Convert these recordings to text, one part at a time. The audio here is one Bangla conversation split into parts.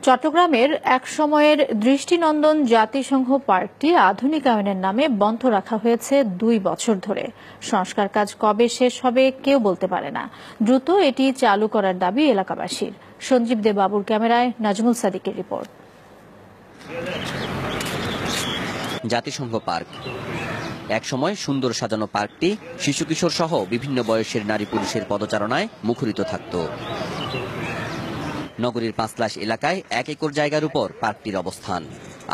চট্টগ্রামের এক সময়ের দৃষ্টিনন্দন জাতিসংঘ পার্কটি আধুনিকায়নের নামে বন্ধ রাখা হয়েছে 2 বছর ধরে। সংস্কার কাজ কবে শেষ হবে কেউ বলতে পারে না। দ্রুত এটি চালু করার দাবি এলাকাবাসীর। সঞ্জীব দে বাবুর ক্যামেরায় নাজমুল সাদিকের রিপোর্ট। জাতিসংঘ পার্ক একসময় সুন্দর সাজানো পার্কটি শিশু কিশোর সহ বিভিন্ন বয়সের নারী পুরুষের পদচারণায় মুখরিত থাকত। নগরীর 5 এলাকায় 1 একর জায়গার উপর পার্কটির অবস্থান।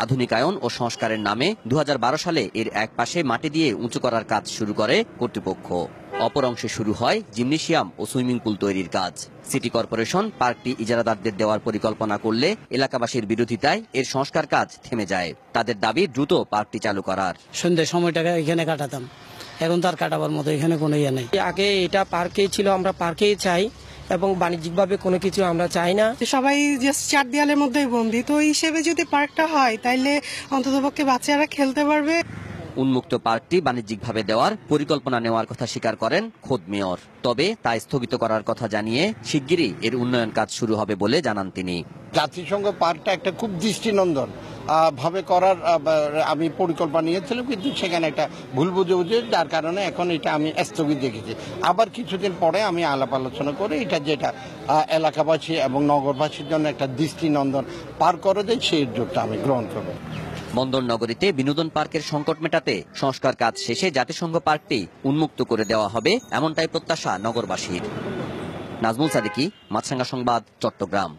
আধুনিকায়ন ও সংস্কারের নামে 2012 সালে এর এক পাশে মাটি দিয়ে উঁচু করার কাজ শুরু করে কর্তৃপক্ষ। অপর অংশে শুরু হয় জিমনেশিয়াম ও সুইমিং পুল তৈরির কাজ। সিটি কর্পোরেশন পার্কটি ইজারাদারদের দেওয়ার পরিকল্পনা করলে এলাকাবাসীর বিরোধিতায় এর সংস্কার কাজ থেমে যায়। তাদের দাবি দ্রুত পার্কটি চালু করার। সন্ধ্যের সময়টাকে এখানে কাটাতাম, এখন তার কাটাবার মতো এখানে কোনো ইয়ে নেই। আগে এটা পার্কেই ছিল, আমরা পার্কেই চাই এবং বাণিজ্যিকভাবে কোনো কিছু আমরা চাই না। সবাই জাস্ট 4 দেয়ালের মধ্যেই বন্দী, তো এই হিসেবে যদি পার্কটা হয় তাইলে অন্ততপক্ষে বাচ্চারা খেলতে পারবে। উন্মুক্ত পার্কটি বাণিজ্যিকভাবে দেওয়ার পরিকল্পনা নেওয়ার কথা স্বীকার করেন খোদ মেয়র। তবে তা স্থগিত করার কথা জানিয়ে শিগগিরই এর উন্নয়ন কাজ শুরু হবে বলে জানান তিনি। জাতিসংঘ পার্কটা একটা খুব দৃষ্টিনন্দন ভাবে করার আমি পরিকল্পনা নিয়েছিলাম, কিন্তু সেখানে একটা ভুল বুঝে যার কারণে এখন এটা আমি স্থগিত দেখেছি। আবার কিছুদিন পরে আমি আলাপ আলোচনা করে এটা যেটা এলাকাবাসী এবং নগরবাসীর জন্য একটা দৃষ্টিনন্দন পার্ক করে দেয় সেই উদ্যোগটা আমি গ্রহণ করব। বন্দর নগরীতে বিনোদন পার্কের সংকট মেটাতে সংস্কার কাজ শেষে জাতিসংঘ পার্কটি উন্মুক্ত করে দেওয়া হবে, এমনটাই প্রত্যাশা নগরবাসীর। নাজমুল সাদিকি, মাছরাঙ্গা সংবাদ, চট্টগ্রাম।